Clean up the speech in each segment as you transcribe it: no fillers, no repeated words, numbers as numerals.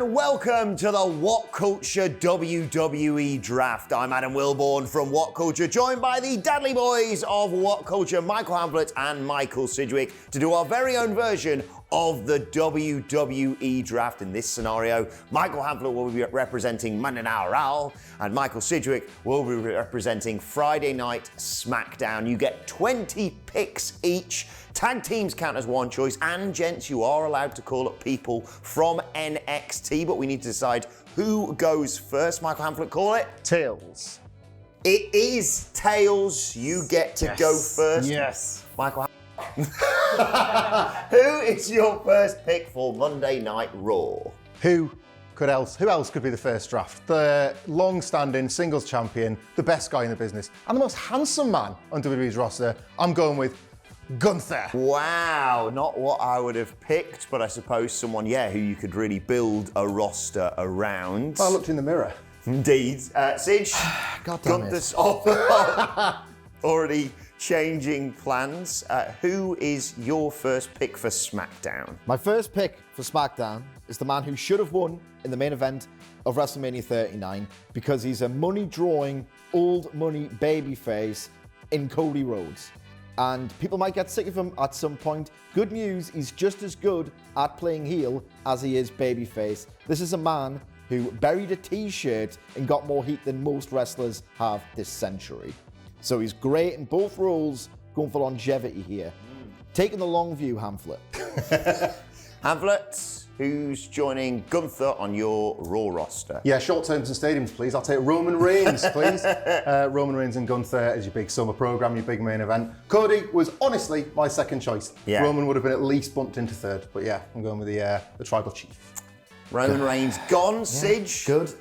and welcome to the WhatCulture WWE Draft. I'm Adam Wilborn from WhatCulture, joined by the Dadley boys of WhatCulture, Michael Hamflett and Michael Sidgwick, to do our very own version of the WWE Draft. In this scenario, Michael Hamflett will be representing Monday Night Raw, and Michael Sidgwick will be representing Friday Night SmackDown. You get 20 picks each. Tag teams count as one choice, and gents, you are allowed to call up people from NXT, but we need to decide who goes first. Michael Hamflett, call it. Tails. It is Tails. You get to go first. Yes. Michael Who is your first pick for Monday Night Raw? Who else could be the first draft? The long-standing singles champion, the best guy in the business, and the most handsome man on WWE's roster. I'm going with Gunther. Wow, not what I would have picked, but I suppose someone, who you could really build a roster around. I looked in the mirror. Indeed. Sidge, God damn Gunther's already changing plans. Who is your first pick for SmackDown? My first pick for SmackDown is the man who should have won in the main event of WrestleMania 39 because he's a money-drawing, old money babyface in Cody Rhodes. And people might get sick of him at some point. Good news, he's just as good at playing heel as he is babyface. This is a man who buried a t-shirt and got more heat than most wrestlers have this century. So he's great in both roles, going for longevity here. Taking the long view, Hamflett. Hamflett, who's joining Gunther on your Raw roster? Yeah, short terms and stadiums, please. I'll take Roman Reigns, please. Roman Reigns and Gunther is your big summer program, your big main event. Cody was honestly my second choice. Yeah. Roman would have been at least bumped into third, but yeah, I'm going with the tribal chief. Roman Reigns gone, Sidge. Good.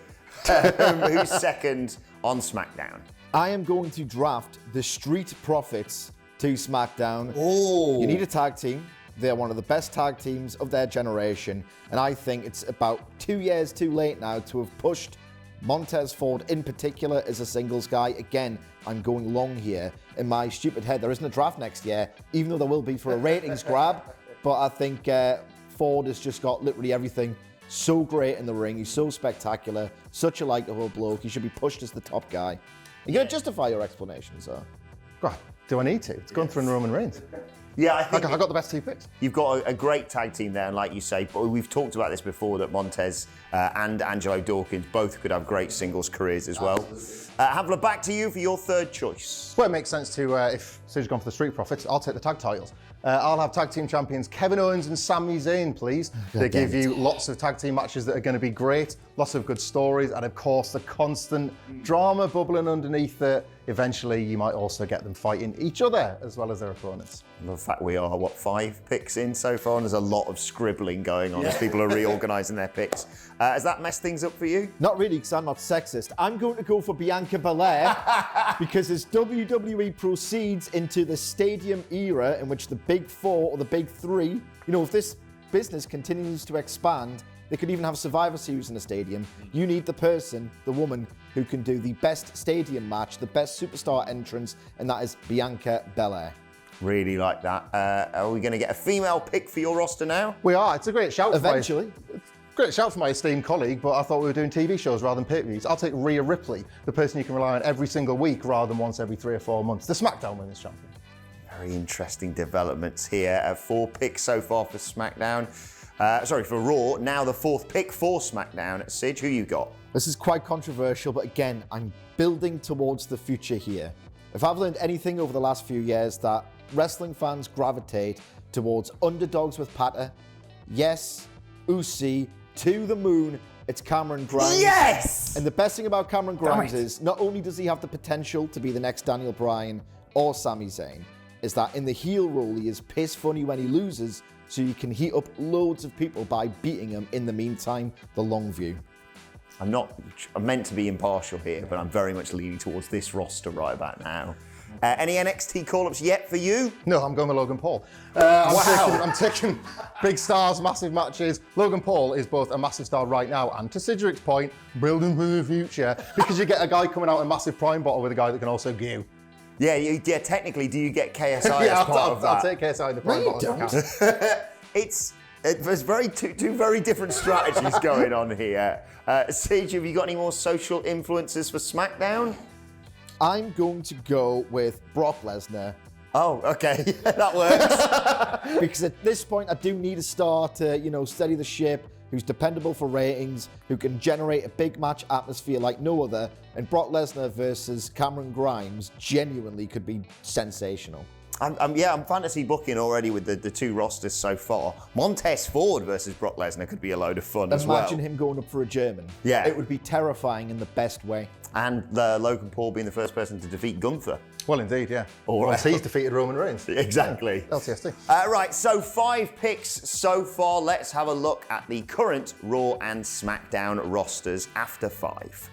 Who's second on SmackDown? I am going to draft the Street Profits to SmackDown. Oh. You need a tag team. They're one of the best tag teams of their generation. And I think it's about 2 years too late now to have pushed Montez Ford in particular as a singles guy. Again, I'm going long here. In my stupid head, there isn't a draft next year, even though there will be for a ratings grab. But I think Ford has just got literally everything. So great in the ring. He's so spectacular. Such a likable bloke. He should be pushed as the top guy. You're going to justify your explanations, though. God, do I need to? It's Gunther and Roman Reigns. Yeah, I think I got the best two picks. you've got a great tag team there, and like you say, but we've talked about this before, that Montez and Angelo Dawkins both could have great singles careers as well. Hamflett, back to you for your third choice. Well, it makes sense to, if Sid's gone for the Street Profits, I'll take the tag titles. I'll have tag team champions Kevin Owens and Sami Zayn, please. They give you lots of tag team matches that are going to be great, lots of good stories, and of course the constant drama bubbling underneath it. Eventually, you might also get them fighting each other as well as their opponents. The fact we are, 5 picks in so far, and there's a lot of scribbling going on as people are reorganising their picks. Has that messed things up for you? Not really, because I'm not sexist. I'm going to go for Bianca Belair because as WWE proceeds into the stadium era in which the Big Four or the Big Three, if this business continues to expand, they could even have Survivor Series in a stadium. You need the person, the woman, who can do the best stadium match, the best superstar entrance, and that is Bianca Belair. Really like that. Are we going to get a female pick for your roster now? We are. It's a great shout. Eventually. Great shout for my esteemed colleague, but I thought we were doing TV shows rather than pay-per-views. I'll take Rhea Ripley, the person you can rely on every single week rather than once every 3 or 4 months. The SmackDown Women's Champion. Very interesting developments here. 4 picks so far for SmackDown. For Raw. Now the 4th pick for SmackDown. Sidge, who you got? This is quite controversial, but again, I'm building towards the future here. If I've learned anything over the last few years, that wrestling fans gravitate towards underdogs with patter. Yes, Usi, to the moon, it's Cameron Grimes. Yes! And the best thing about Cameron Grimes is not only does he have the potential to be the next Daniel Bryan or Sami Zayn, is that in the heel role, he is piss funny when he loses, so you can heat up loads of people by beating him. In the meantime, the long view. I'm meant to be impartial here, but I'm very much leaning towards this roster right about now. Any NXT call-ups yet for you? No, I'm going with Logan Paul. I'm taking big stars, massive matches. Logan Paul is both a massive star right now and, to Sidgwick's point, building for the future, because you get a guy coming out in a massive prime bottle with a guy that can also give. Yeah, technically, do you get KSI as part of that? I'll take KSI in the prime bottle. It's There's two very different strategies going on here. Sage, have you got any more social influences for SmackDown? I'm going to go with Brock Lesnar. Oh, okay, that works. Because at this point, I do need a star to, steady the ship, who's dependable for ratings, who can generate a big match atmosphere like no other. And Brock Lesnar versus Cameron Grimes genuinely could be sensational. I'm fantasy booking already with the two rosters so far. Montez Ford versus Brock Lesnar could be a load of fun as well. Imagine him going up for a German. Yeah. It would be terrifying in the best way. And Logan Paul being the first person to defeat Gunther. Well, indeed, yeah. All right. He's defeated Roman Reigns. Exactly. Yeah, LTSD. Right, so 5 picks so far. Let's have a look at the current Raw and SmackDown rosters after 5.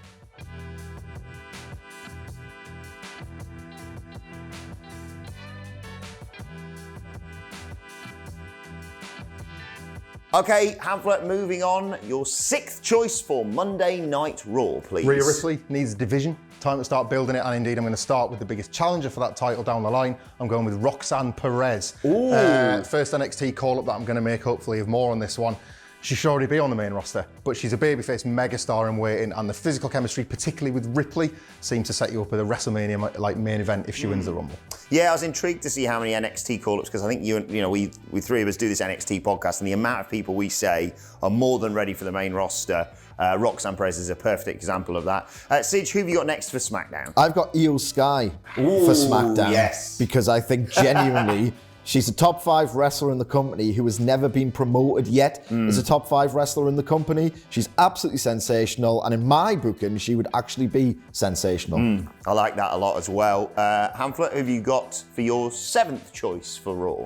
Okay, Hamlet, moving on. Your 6th choice for Monday Night Raw, please. Rhea Ripley needs a division. Time to start building it, and indeed I'm going to start with the biggest challenger for that title down the line. I'm going with Roxanne Perez. First NXT call-up that I'm going to make, hopefully, of more on this one. She should already be on the main roster, but she's a babyface megastar in waiting, and the physical chemistry, particularly with Ripley, seems to set you up with a WrestleMania-like main event if she wins the Rumble. Yeah, I was intrigued to see how many NXT call-ups, because I think we three of us do this NXT podcast, and the amount of people we say are more than ready for the main roster. Roxanne Perez is a perfect example of that. Sige, who have you got next for SmackDown? I've got Io Sky for SmackDown. Yes. Because I think genuinely she's a top 5 wrestler in the company who has never been promoted yet as a top 5 wrestler in the company. She's absolutely sensational, and in my booking, she would actually be sensational. I like that a lot as well. Hamlet, who have you got for your 7th choice for Raw?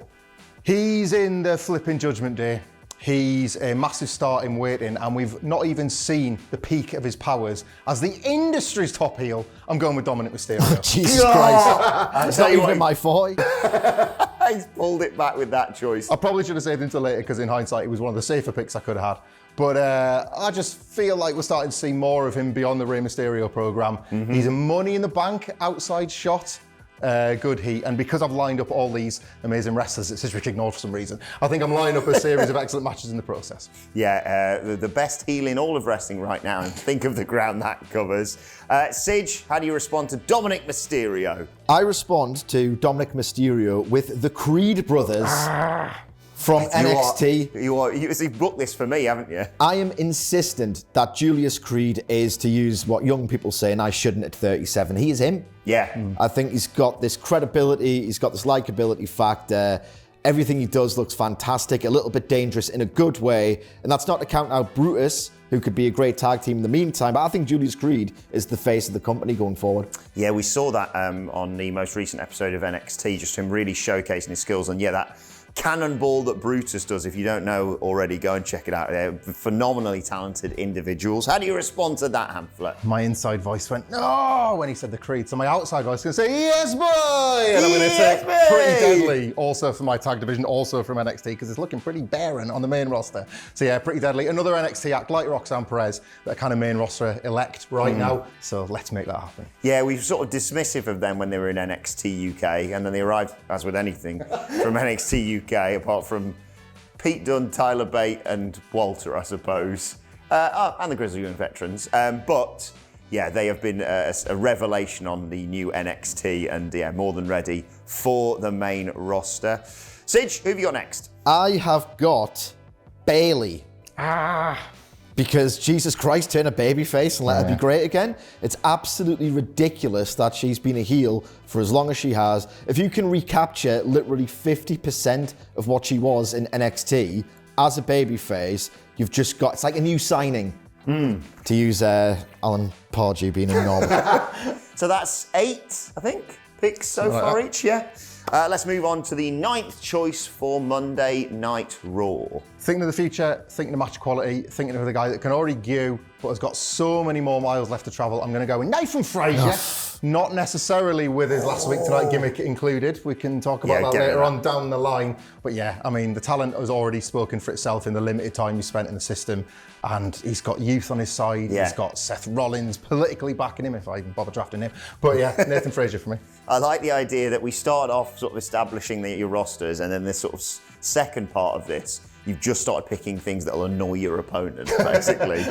He's in the flipping Judgment Day. He's a massive star in waiting, and we've not even seen the peak of his powers. As the industry's top heel, I'm going with Dominic Mysterio. Jesus Christ. It's not even in my 40. He's pulled it back with that choice. I probably should have saved him till later, because in hindsight, it was one of the safer picks I could have had. But I just feel like we're starting to see more of him beyond the Rey Mysterio program. He's a Money in the Bank outside shot. Good heat, and because I've lined up all these amazing wrestlers that Cedric ignored for some reason, I think I'm lining up a series of excellent matches in the process. Yeah, the best heel in all of wrestling right now, and think of the ground that covers. Sige, how do you respond to Dominic Mysterio? I respond to Dominic Mysterio with the Creed brothers from NXT. You've booked this for me, haven't you? I am insistent that Julius Creed is, to use what young people say, and I shouldn't at 37. He is him. Yeah. I think he's got this credibility, he's got this likability factor. Everything he does looks fantastic, a little bit dangerous in a good way. And that's not to count out Brutus, who could be a great tag team in the meantime. But I think Julius Creed is the face of the company going forward. Yeah, we saw that on the most recent episode of NXT, just him really showcasing his skills. And yeah, that cannonball that Brutus does, if you don't know already, go and check it out. They're phenomenally talented individuals. How do you respond to that, Hamlet? My inside voice went, no, when he said the Creed. So my outside voice is going to say, yes, boy! And I'm going to say, Pretty Deadly, also for my tag division, also from NXT, because it's looking pretty barren on the main roster. So yeah, Pretty Deadly. Another NXT act like Roxanne Perez, that kind of main roster elect right now. So let's make that happen. Yeah, we were sort of dismissive of them when they were in NXT UK, and then they arrived, as with anything, from NXT UK, apart from Pete Dunne, Tyler Bate, and Walter, I suppose, and the Grizzly Young Veterans. But yeah, they have been a revelation on the new NXT, and yeah, more than ready for the main roster. Sige, who have you got next? I have got Bayley. Because Jesus Christ, turn a babyface and let her be great again. It's absolutely ridiculous that she's been a heel for as long as she has. If you can recapture literally 50% of what she was in NXT as a babyface, you've just got, it's like a new signing. To use Alan Pardew being in normal. So that's 8, I think, picks so far each, yeah? Let's move on to the 9th choice for Monday Night Raw. Thinking of the future, thinking of match quality, thinking of the guy that can already go, but has got so many more miles left to travel, I'm going to go with Nathan Frazier. Not necessarily with his last week tonight gimmick included. We can talk about that later on down the line. But yeah, I mean, the talent has already spoken for itself in the limited time he spent in the system. And he's got youth on his side. Yeah. He's got Seth Rollins politically backing him, if I even bother drafting him. But yeah, Nathan Frazier for me. I like the idea that we start off sort of establishing your rosters, and then this sort of second part of this, you've just started picking things that'll annoy your opponent, basically.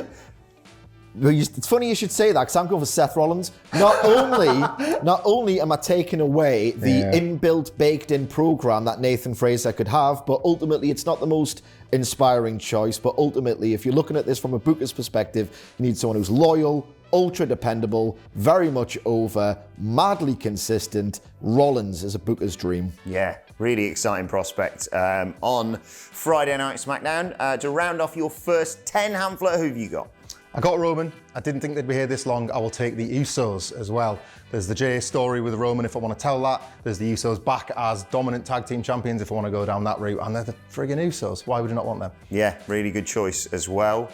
It's funny you should say that, because I'm going for Seth Rollins. Not only am I taking away the inbuilt, baked-in program that Nathan Fraser could have, but ultimately it's not the most inspiring choice. But ultimately, if you're looking at this from a booker's perspective, you need someone who's loyal, ultra dependable, very much over, madly consistent. Rollins is a booker's dream. Yeah, really exciting prospect. On Friday Night SmackDown, to round off your first 10, Hamflet, who have you got? I got Roman. I didn't think they'd be here this long. I will take the Usos as well. There's the Jay story with Roman if I want to tell that. There's the Usos back as dominant tag team champions if I want to go down that route. And they're the friggin' Usos. Why would you not want them? Yeah, really good choice as well.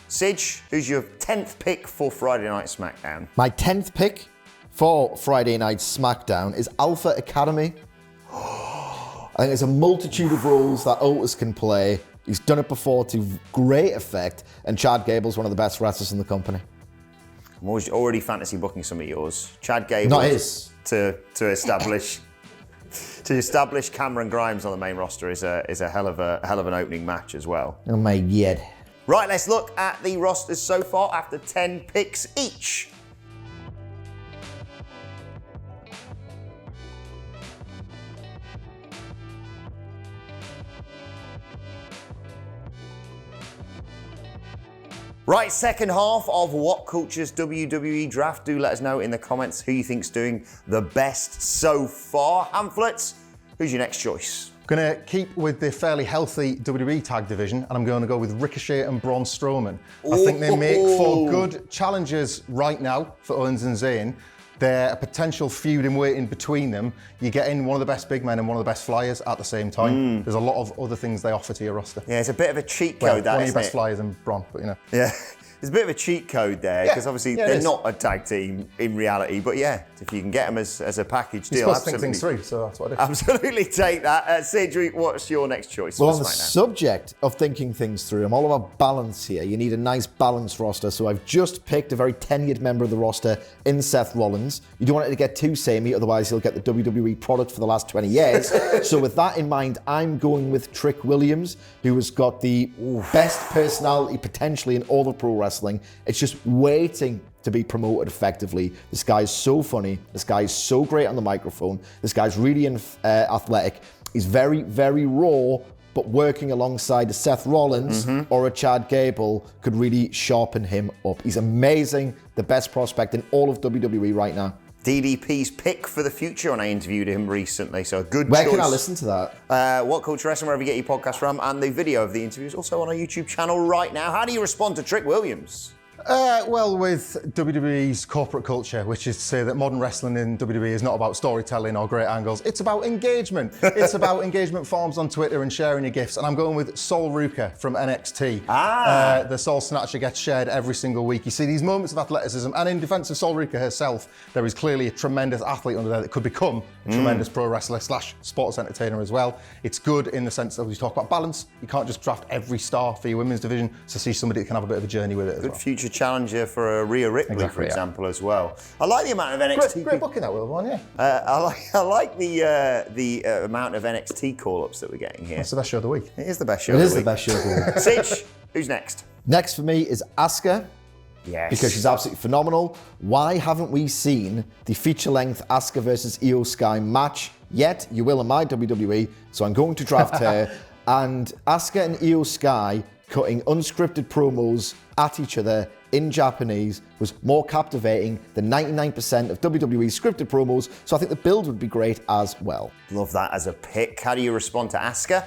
Sidge, who's your 10th pick for Friday Night SmackDown? My 10th pick for Friday Night SmackDown is Alpha Academy. I think there's a multitude of roles that Otis can play. He's done it before to great effect, and Chad Gable's one of the best wrestlers in the company. I'm already fantasy booking some of yours. Chad Gable. Not his. To establish Cameron Grimes on the main roster is a hell of an opening match as well. Oh my god. Right, let's look at the rosters so far after 10 picks each. Right, second half of WhatCulture's WWE Draft. Do let us know in the comments who you think's doing the best so far. Hamflets, who's your next choice? I'm going to keep with the fairly healthy WWE tag division, and I'm going to go with Ricochet and Braun Strowman. I think they make for good challenges right now for Owens and Zayn. They're a potential feud in waiting between them. You get in one of the best big men and one of the best flyers at the same time. There's a lot of other things they offer to your roster. Yeah, it's a bit of a cheat code, that, one of isn't your best it? flyers and Braun, but you know. Yeah, there's a bit of a cheat code there, because obviously they're not a tag team in reality, but yeah, if you can get them as a package deal, You're supposed to think things through, so that's what I do. Absolutely take that. Cedric, what's your next choice? Well, on the subject of thinking things through, I'm all about balance here. You need a nice balanced roster, so I've just picked a very tenured member of the roster in Seth Rollins. You don't want it to get too samey, otherwise you'll get the WWE product for the last 20 years. So with that in mind, I'm going with Trick Williams, who has got the best personality potentially in all of pro wrestling. It's just waiting to be promoted effectively. This guy is so funny. This guy is so great on the microphone. This guy's really athletic. He's very, very raw, but working alongside a Seth Rollins or a Chad Gable could really sharpen him up. He's amazing, the best prospect in all of WWE right now. DDP's pick for the future, and I interviewed him recently, so a good Where choice. can I listen to that? WhatCulture Wrestling, wherever you get your podcast from, and the video of the interview is also on our YouTube channel right now. How do you respond to Trick Williams? Well, with WWE's corporate culture, which is to say that modern wrestling in WWE is not about storytelling or great angles, it's about engagement. It's about engagement forums on Twitter and sharing your gifts. And I'm going with Sol Ruka from NXT. The Soul Snatcher gets shared every single week. You see these moments of athleticism, and in defense of Sol Ruka herself, there is clearly a tremendous athlete under there that could become a tremendous pro wrestler / sports entertainer as well. It's good in the sense that we talk about balance. You can't just draft every star for your women's division, so see somebody that can have a bit of a journey with it as well. Good future challenger for Rhea Ripley, for example, as well. I like the amount of NXT. Great booking that Will one, yeah. I like the amount of NXT call-ups that we're getting here. It's the best show of the week. It is the best show. It is the best show of the week. Sidge, who's next? Next for me is Asuka. Yes. Because she's absolutely phenomenal. Why haven't we seen the feature-length Asuka versus Io Sky match yet? You will in my WWE, so I'm going to draft her. And Asuka and Io Sky cutting unscripted promos at each other in Japanese was more captivating than 99% of WWE scripted promos, so I think the build would be great as well. Love that as a pick. How do you respond to Asuka?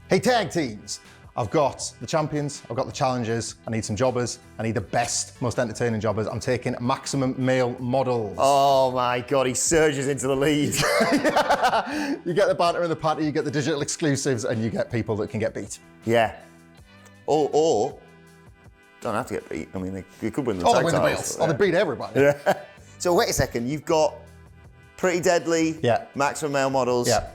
Hey, tag teams. I've got the champions, I've got the challengers, I need some jobbers, I need the best, most entertaining jobbers. I'm taking maximum male models. Oh my God, he surges into the lead. You get the banter and the party, you get the digital exclusives, and you get people that can get beat. Yeah. Or don't have to get beat. I mean, they could win the tag They win the titles. belts. They beat everybody. Yeah. So wait a second, you've got Pretty Deadly, Yeah. Maximum Male Models, Yeah.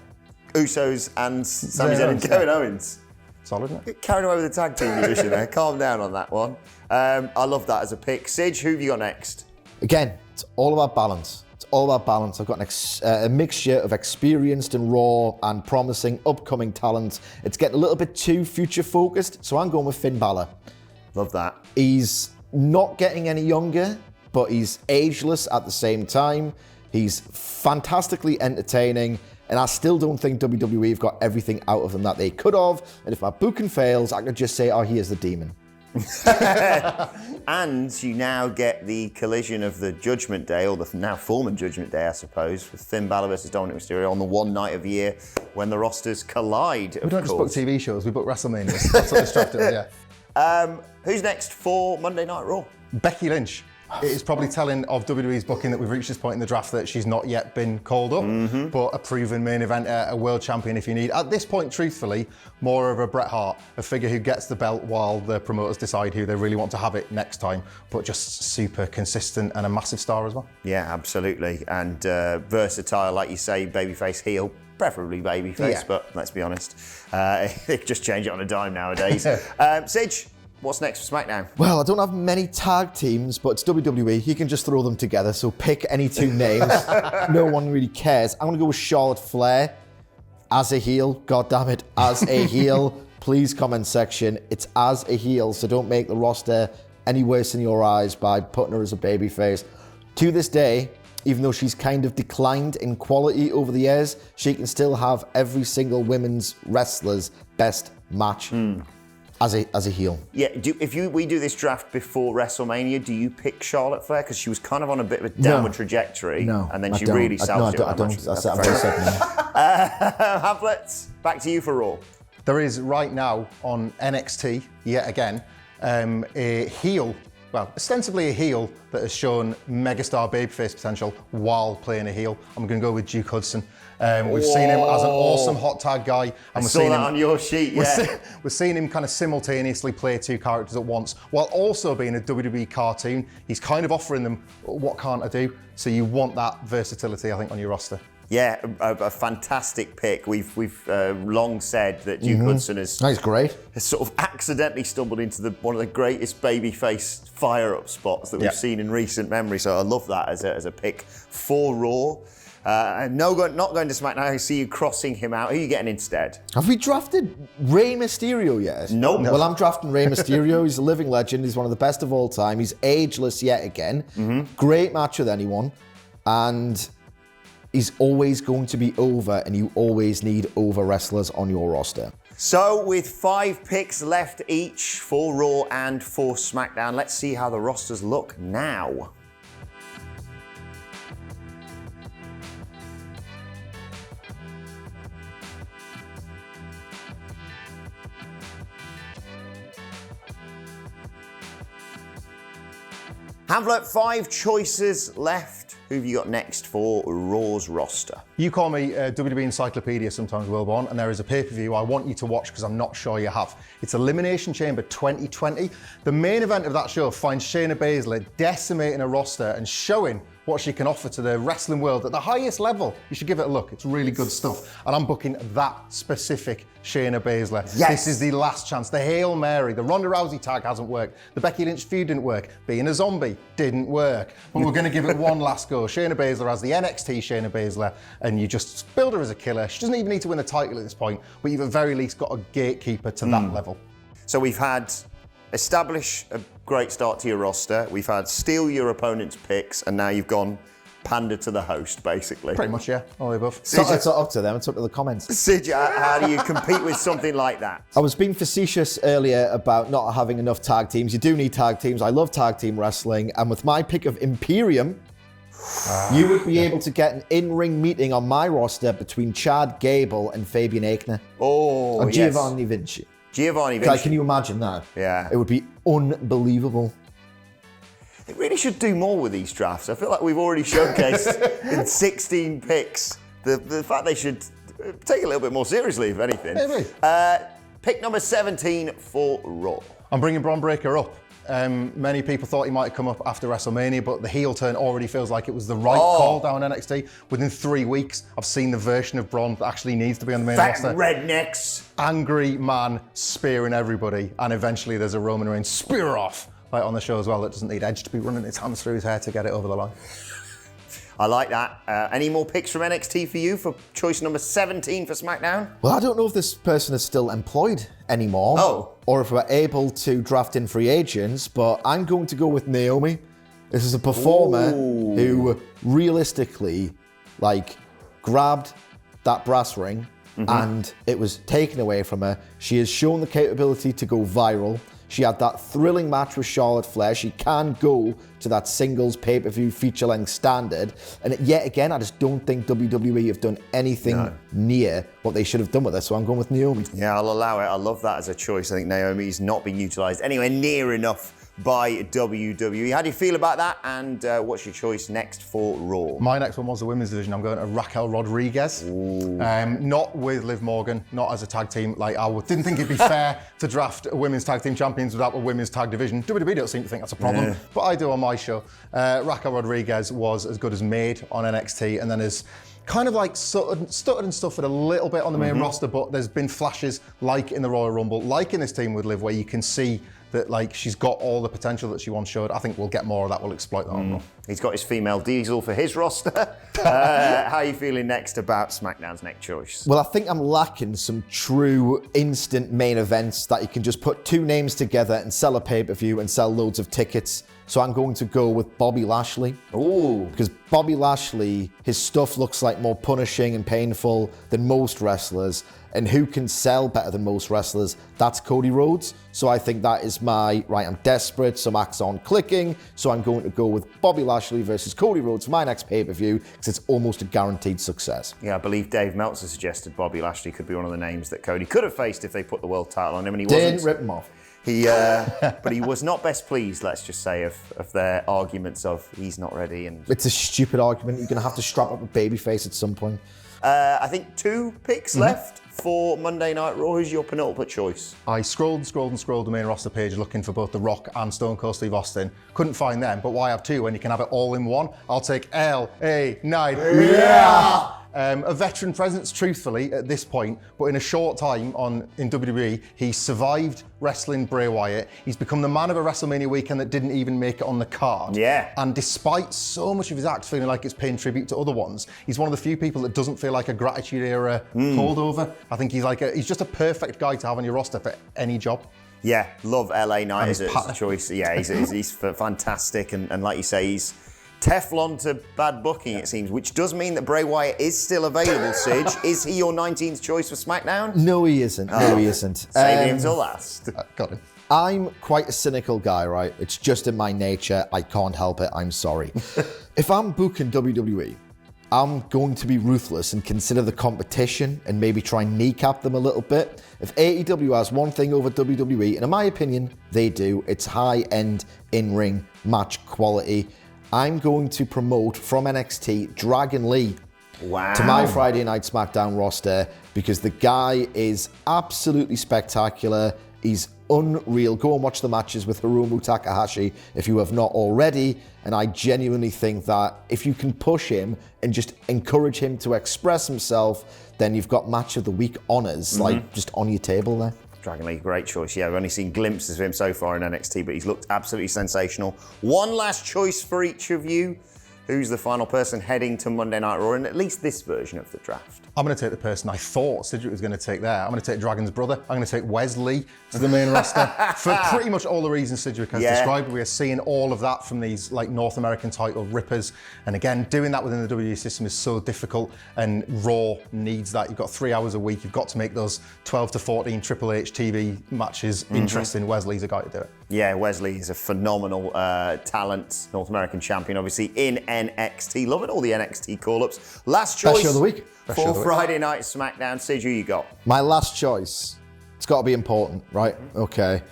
Usos, and Sami Zayn Zayn and Owens, Kevin yeah. Owens. Solid, isn't it? Get carried away with the tag team division there. Calm down on that one. I love that as a pick. Sidge, who have you got next? Again, it's all about balance. It's It's all about balance. I've got a mixture of experienced and raw and promising upcoming talent. It's getting a little bit too future focused, so I'm going with Finn Balor. Love that. He's not getting any younger, but he's ageless at the same time. He's fantastically entertaining, and I still don't think WWE have got everything out of him that they could have. And if my booking fails, I could just say, oh, here's the demon. And you now get the collision of the Judgment Day, or the now former Judgment Day, I suppose, with Finn Balor versus Dominic Mysterio on the one night of year when the rosters collide. We don't just book TV shows, we book WrestleMania. That's what distracted us, yeah. Who's next for Monday Night Raw? Becky Lynch. It is probably telling of WWE's booking that we've reached this point in the draft that she's not yet been called up, but a proven main eventer, a world champion if you need. At this point, truthfully, more of a Bret Hart, a figure who gets the belt while the promoters decide who they really want to have it next time, but just super consistent and a massive star as well. Yeah, absolutely. And versatile, like you say, babyface, heel. Preferably babyface, but let's be honest, they just change it on a dime nowadays. Sige, what's next for SmackDown? Well, I don't have many tag teams, but it's WWE. You can just throw them together, so pick any two names. No one really cares. I'm going to go with Charlotte Flair as a heel. God damn it, as a heel. Please, comment section. It's as a heel, so don't make the roster any worse in your eyes by putting her as a babyface. To this day, even though she's kind of declined in quality over the years, she can still have every single women's wrestler's best match as a heel. Yeah, we do this draft before WrestleMania, do you pick Charlotte Flair? Because she was kind of on a bit of a downward trajectory. No, and then she really salvaged it. I don't. That's I've already said no. Hamlet, back to you for Raw. There is right now on NXT, yet again, a heel, well, ostensibly a heel that has shown megastar babyface potential while playing a heel. I'm going to go with Duke Hudson. We've seen him as an awesome hot tag guy. And I saw that on your sheet, yeah. We're seeing him kind of simultaneously play two characters at once, while also being a WWE cartoon. He's kind of offering them, what can't I do? So you want that versatility, I think, on your roster. Yeah, a fantastic pick. We've long said that Duke Hudson has sort of accidentally stumbled into one of the greatest babyface fire-up spots that we've seen in recent memory. So I love that as a pick for Raw. Not going to SmackDown. I see you crossing him out. Who are you getting instead? Have we drafted Rey Mysterio yet? Nope. Well, I'm drafting Rey Mysterio. He's a living legend. He's one of the best of all time. He's ageless yet again. Great match with anyone. And he's always going to be over, and you always need over wrestlers on your roster. So with 5 picks left each for Raw and for SmackDown, let's see how the rosters look now. Hamlet, 5 choices left. Who have you got next for Raw's roster? You call me WWE Encyclopedia sometimes, Wilborn, and there is a pay-per-view I want you to watch because I'm not sure you have. It's Elimination Chamber 2020. The main event of that show finds Shayna Baszler decimating a roster and showing what she can offer to the wrestling world at the highest level. You should give it a look. It's really good stuff. And I'm booking that specific Shayna Baszler. Yes. This is the last chance. The Hail Mary, the Ronda Rousey tag hasn't worked. The Becky Lynch feud didn't work. Being a zombie didn't work. But we're going to give it one last go. Shayna Baszler as the NXT Shayna Baszler, and you just build her as a killer. She doesn't even need to win the title at this point, but you've at very least got a gatekeeper to that level. So we've had establish a great start to your roster. We've had steal your opponent's picks, and now you've gone pander to the host, basically. Pretty much, yeah. All the above. It's not up to them, it's up to the comments. Sid, how do you compete with something like that? I was being facetious earlier about not having enough tag teams. You do need tag teams. I love tag team wrestling. And with my pick of Imperium, you would be able to get an in-ring meeting on my roster between Chad Gable and Fabian Aichner. Oh, and Giovanni Vinci. Giovanni Vinci. Can you imagine that? Yeah. It would be unbelievable. They really should do more with these drafts. I feel like we've already showcased in 16 picks the fact they should take it a little bit more seriously, if anything. Maybe. Pick number 17 for Raw. I'm bringing Bron Breakker up. Many people thought he might come up after WrestleMania, but the heel turn already feels like it was the right call down NXT. Within 3 weeks, I've seen the version of Bron that actually needs to be on the main roster. Rednecks. Angry man spearing everybody, and eventually there's a Roman Reigns spear off on the show as well that doesn't need Edge to be running his hands through his hair to get it over the line. I like that. Any more picks from NXT for you for choice number 17 for SmackDown? Well, I don't know if this person is still employed anymore. Oh. Or if we're able to draft in free agents, but I'm going to go with Naomi. This is a performer who realistically, grabbed that brass ring and it was taken away from her. She has shown the capability to go viral. She had that thrilling match with Charlotte Flair. She can go to that singles pay-per-view feature-length standard. And yet again, I just don't think WWE have done anything near what they should have done with her. So I'm going with Naomi. Yeah, I'll allow it. I love that as a choice. I think Naomi's not been utilised anywhere near enough by WWE. How do you feel about that? And what's your choice next for Raw? My next one was the women's division. I'm going to Raquel Rodriguez. Not with Liv Morgan, not as a tag team. I didn't think it'd be fair to draft women's tag team champions without a women's tag division. WWE don't seem to think that's a problem, but I do on my show. Raquel Rodriguez was as good as made on NXT, and then has kind of stuttered and stuffered a little bit on the main roster, but there's been flashes like in the Royal Rumble, like in this team with Liv, where you can see that she's got all the potential that she once showed. I think we'll get more of that. We'll exploit that on Raw. He's got his female Diesel for his roster. How are you feeling next about SmackDown's next choice? Well, I think I'm lacking some true instant main events that you can just put two names together and sell a pay-per-view and sell loads of tickets. So I'm going to go with Bobby Lashley. Ooh. Because Bobby Lashley, his stuff looks like more punishing and painful than most wrestlers. And who can sell better than most wrestlers? That's Cody Rhodes. So I think that is I'm desperate, some acts on clicking. So I'm going to go with Bobby Lashley versus Cody Rhodes for my next pay-per-view because it's almost a guaranteed success. Yeah, I believe Dave Meltzer suggested Bobby Lashley could be one of the names that Cody could have faced if they put the world title on him, and he Didn't wasn't. rip him off. But he was not best pleased, let's just say, of their arguments of he's not ready. And it's a stupid argument. You're going to have to strap up a babyface at some point. I think 2 picks left for Monday Night Raw. Who's your penultimate choice? I scrolled the main roster page looking for both The Rock and Stone Cold Steve Austin. Couldn't find them, but why have 2 when you can have it all in one? I'll take LA Knight. Yeah! A veteran presence, truthfully, at this point, but in a short time in WWE, he survived wrestling Bray Wyatt. He's become the man of a WrestleMania weekend that didn't even make it on the card. Yeah. And despite so much of his act feeling like it's paying tribute to other ones, he's one of the few people that doesn't feel like a Gratitude Era holdover. I think he's just a perfect guy to have on your roster for any job. Yeah, love LA Knight as a choice. Yeah, he's fantastic, and like you say, he's Teflon to bad booking, it seems, which does mean that Bray Wyatt is still available, Sidge. Is he your 19th choice for SmackDown? No, he isn't. No, he isn't. Saving him till last. Got him. I'm quite a cynical guy, right? It's just in my nature. I can't help it. I'm sorry. If I'm booking WWE, I'm going to be ruthless and consider the competition and maybe try and kneecap them a little bit. If AEW has one thing over WWE, and in my opinion, they do, it's high-end in-ring match quality. I'm going to promote from NXT Dragon Lee to my Friday Night SmackDown roster because the guy is absolutely spectacular. He's unreal. Go and watch the matches with Hiromu Takahashi if you have not already. And I genuinely think that if you can push him and just encourage him to express himself, then you've got match of the week honors just on your table there. Dragon Lee, great choice. Yeah, we've only seen glimpses of him so far in NXT, but he's looked absolutely sensational. One last choice for each of you. Who's the final person heading to Monday Night Raw in at least this version of the draft? I'm going to take the person I thought Sidgwick was going to take there. I'm going to take Dragon's brother. I'm going to take Wesley to the main roster for pretty much all the reasons Sidgwick has described. We are seeing all of that from these North American title rippers. And again, doing that within the WWE system is so difficult, and Raw needs that. You've got 3 hours a week. You've got to make those 12 to 14 Triple H TV matches interesting. Wesley's a guy to do it. Yeah, Wesley is a phenomenal talent, North American champion, obviously, in NXT. Loving all the NXT call-ups. Last choice Best show of the week. for Friday Night SmackDown. Sid, who you got? My last choice. It's got to be important, right? Okay.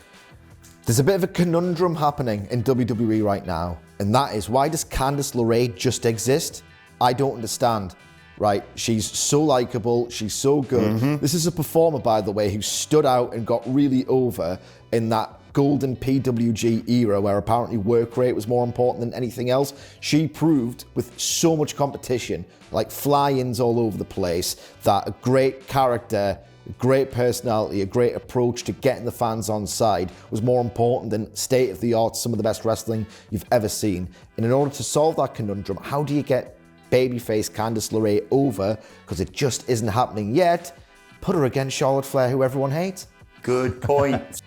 There's a bit of a conundrum happening in WWE right now, and that is, why does Candice LeRae just exist? I don't understand. Right, she's so likable, she's so good. This is a performer, by the way, who stood out and got really over in that golden PWG era where apparently work rate was more important than anything else. She proved with so much competition, like fly-ins all over the place, that a great character a great personality, a great approach to getting the fans on side was more important than state-of-the-art, some of the best wrestling you've ever seen. And in order to solve that conundrum, how do you get babyface Candice LeRae over? Because it just isn't happening yet. Put her against Charlotte Flair, who everyone hates. Good point.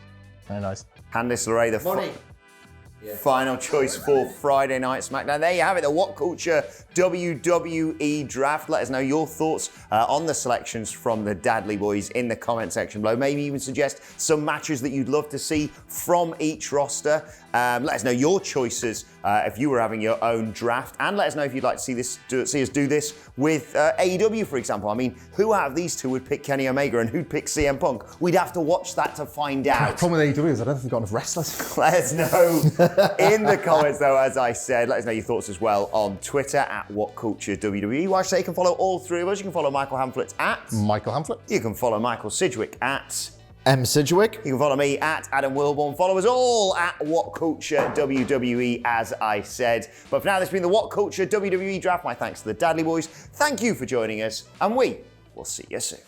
Very nice. Candice LeRae, the final choice for Friday Night SmackDown. There you have it, the WhatCulture WWE Draft. Let us know your thoughts on the selections from the Dadley boys in the comment section below. Maybe even suggest some matches that you'd love to see from each roster. Let us know your choices if you were having your own draft, and let us know if you'd like to see us do this with AEW, for example. I mean, who out of these two would pick Kenny Omega and who'd pick CM Punk? We'd have to watch that to find out. The problem with AEW is I don't think they've got enough wrestlers. Let us know in the comments, though, as I said. Let us know your thoughts as well on Twitter at WhatCultureWWE. Why should I say you can follow all three of us? You can follow Michael Hamflett at Michael Hamflett. You can follow Michael Sidgwick at M. Sidgwick. You can follow me at Adam Wilborn. Follow us all at WhatCulture WWE, as I said. But for now, this has been the WhatCulture WWE Draft. My thanks to the Dadley boys. Thank you for joining us, and we will see you soon.